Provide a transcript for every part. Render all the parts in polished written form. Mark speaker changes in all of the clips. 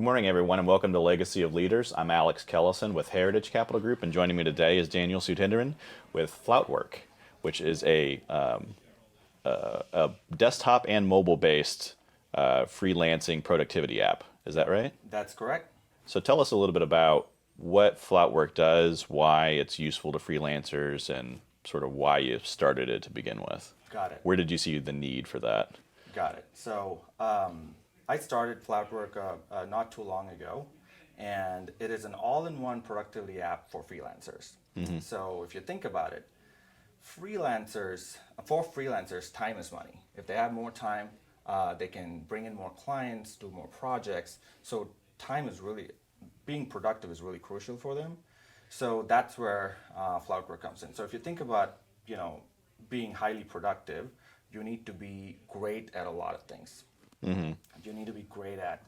Speaker 1: Good morning, everyone, and welcome to Legacy of Leaders. I'm Alex Kellison with Heritage Capital Group, and joining me today is Daniel Sudhindaran with Floutwork, which is a desktop and mobile-based freelancing productivity app. Is that right?
Speaker 2: That's correct.
Speaker 1: So tell us a little bit about what Floutwork does, why it's useful to freelancers, and sort of why you started it to begin with.
Speaker 2: Got it.
Speaker 1: Where did you see the need for that?
Speaker 2: Got it. So I started Floutwork not too long ago, and it is an all-in-one productivity app for freelancers. So if you think about it, for freelancers, time is money. If they have more time, they can bring in more clients, do more projects. So being productive is really crucial for them. So that's where Floutwork comes in. So if you think about, being highly productive, you need to be great at a lot of things. You need to be great at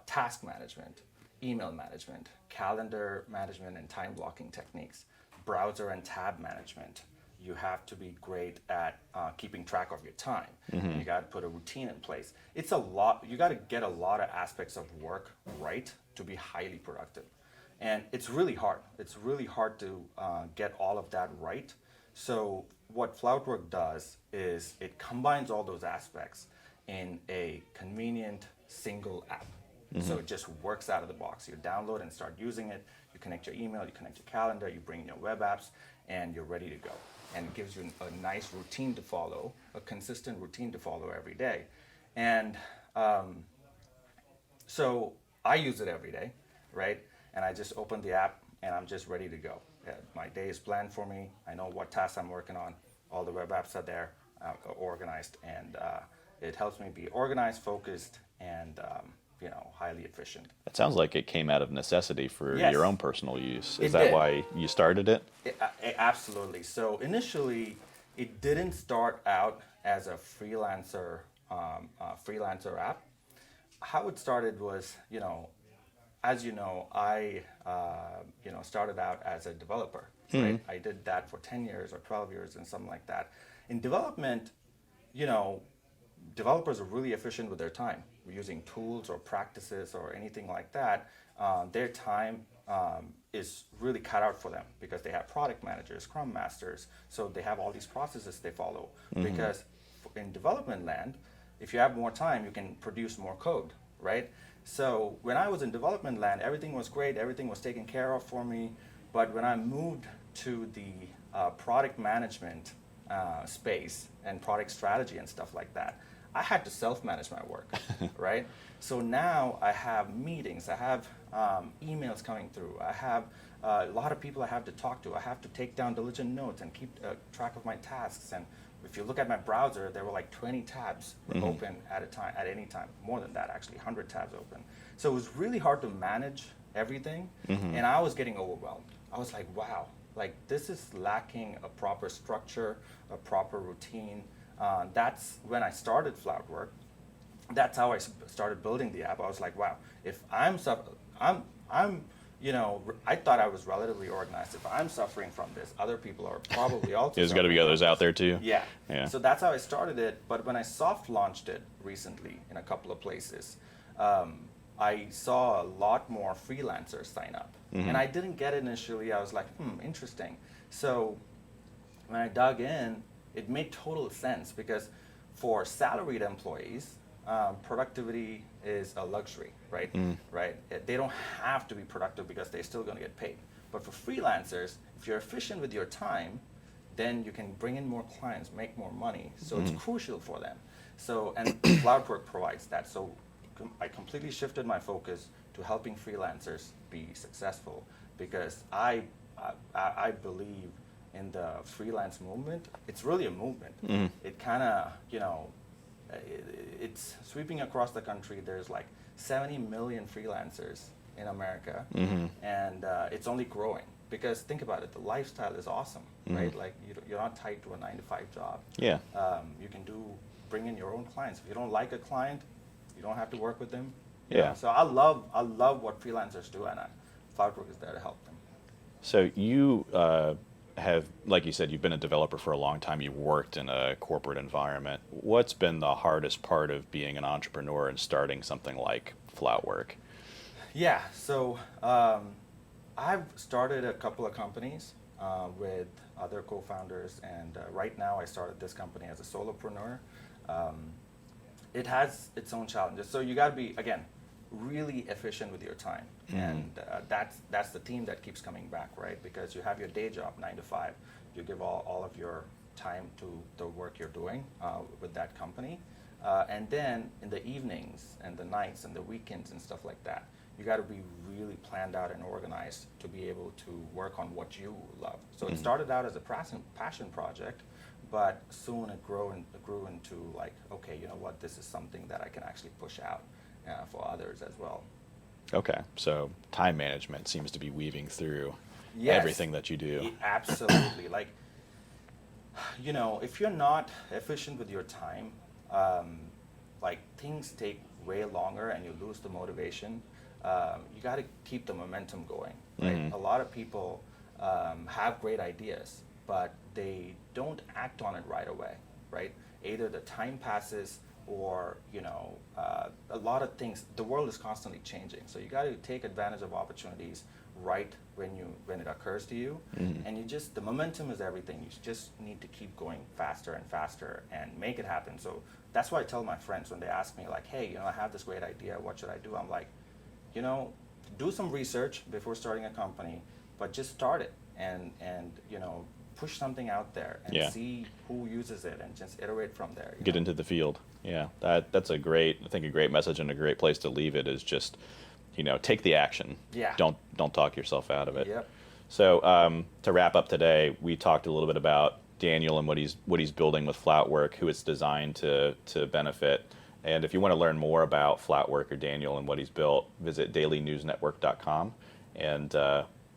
Speaker 2: task management, email management, calendar management and time blocking techniques, browser and tab management. You have to be great at keeping track of your time. You got to put a routine in place. It's a lot. You got to get a lot of aspects of work right to be highly productive. And it's really hard. It's really hard to get all of that right. So what Floutwork does is it combines all those aspects in a convenient single app. So it just works out of the box. You download and start using it. You connect your email, you connect your calendar, you bring your web apps, and you're ready to go. And it gives you a nice routine to follow, a consistent routine to follow every day. And so I use it every day, right? And I just open the app and I'm just ready to go. My day is planned for me. I know what tasks I'm working on. All the web apps are there, organized, and it helps me be organized, focused, and highly efficient.
Speaker 1: It sounds like it came out of necessity for
Speaker 2: Yes.
Speaker 1: your own personal use. Is
Speaker 2: It
Speaker 1: that
Speaker 2: did.
Speaker 1: why you started it?
Speaker 2: Absolutely. So initially, it didn't start out as a freelancer app. How it started was, as you know, I started out as a developer. Right? I did that for 10 years or 12 years and something like that. In development, developers are really efficient with their time. Using tools or practices or anything like that, their time is really cut out for them because they have product managers, scrum masters, so they have all these processes they follow. Because in development land, if you have more time, you can produce more code, right? So when I was in development land, everything was great, everything was taken care of for me. But when I moved to the product management space and product strategy and stuff like that, I had to self-manage my work, right? So now I have meetings, I have emails coming through, I have a lot of people I have to talk to, I have to take down diligent notes and keep track of my tasks. And if you look at my browser, there were like 20 tabs open at a time, at any time, more than that actually, 100 tabs open. So it was really hard to manage everything, and I was getting overwhelmed. I was like, wow, like this is lacking a proper structure, a proper routine. That's when I started Floutwork. That's how I started building the app. I was like, wow, if I thought I was relatively organized. If I'm suffering from this, other people are probably also.
Speaker 1: There's got to be others out there too.
Speaker 2: Yeah.
Speaker 1: Yeah.
Speaker 2: So that's how I started it. But when I soft launched it recently in a couple of places, I saw a lot more freelancers sign up. And I didn't get it initially. I was like, interesting. So when I dug in, it made total sense because for salaried employees, productivity is a luxury, right? Right? They don't have to be productive because they're still going to get paid. But for freelancers, if you're efficient with your time, then you can bring in more clients, make more money. So it's crucial for them. So, and Cloudwork provides that. So I completely shifted my focus to helping freelancers be successful because I believe in the freelance movement. It's really a movement. It kind of, it's sweeping across the country. There's like 70 million freelancers in America, and it's only growing. Because think about it, the lifestyle is awesome, right? Like you're not tied to a 9-to-5 job.
Speaker 1: Yeah.
Speaker 2: You can bring in your own clients. If you don't like a client, you don't have to work with them.
Speaker 1: Yeah.
Speaker 2: So I love what freelancers do, and Floutwork is there to help them.
Speaker 1: So you have, like you said, you've been a developer for a long time. You've worked in a corporate environment. What's been the hardest part of being an entrepreneur and starting something like Floutwork?
Speaker 2: Yeah, so I've started a couple of companies with other co-founders, and right now I started this company as a solopreneur. Um, it has its own challenges, so you got to be, again, really efficient with your time, and that's the theme that keeps coming back, right? Because you have your day job, 9 to 5, you give all of your time to the work you're doing with that company, and then in the evenings and the nights and the weekends and stuff like that, you got to be really planned out and organized to be able to work on what you love. So it started out as a passion project, but soon it grew into like, okay, you know what, this is something that I can actually push out for others as well.
Speaker 1: Okay, so time management seems to be weaving through
Speaker 2: Yes,
Speaker 1: everything that you do.
Speaker 2: absolutely. Like, you know, if you're not efficient with your time, like things take way longer and you lose the motivation. You got to keep the momentum going, right? A lot of people have great ideas, but they don't act on it right away, right? Either the time passes or, you know, a lot of things, the world is constantly changing. So you got to take advantage of opportunities right when it occurs to you. And you just, the momentum is everything. You just need to keep going faster and faster and make it happen. So that's why I tell my friends when they ask me like, hey, you know, I have this great idea, what should I do? I'm like, you know, do some research before starting a company, but just start it and you know, push something out there and
Speaker 1: Yeah.
Speaker 2: see who uses it and just iterate from there.
Speaker 1: Get into the field. Yeah, that's a great, I think a great message and a great place to leave it is just, you know, take the action.
Speaker 2: Yeah.
Speaker 1: Don't talk yourself out of it.
Speaker 2: Yep.
Speaker 1: So to wrap up today, we talked a little bit about Daniel and what he's building with Floutwork, who it's designed to benefit. And if you want to learn more about Floutwork or Daniel and what he's built, visit dailynewsnetwork.com, and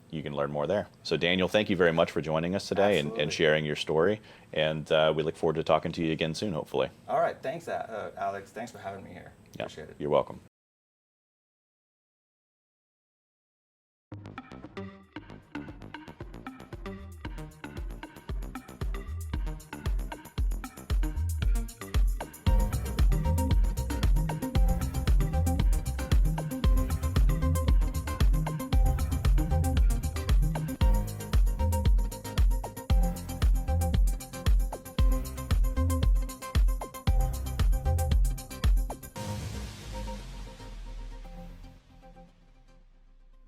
Speaker 1: you can learn more there. So Daniel, thank you very much for joining us today and sharing your story. And we look forward to talking to you again soon, hopefully.
Speaker 2: All right. Thanks, Alex. Thanks for having me here.
Speaker 1: Yeah,
Speaker 2: Appreciate it.
Speaker 1: you're welcome.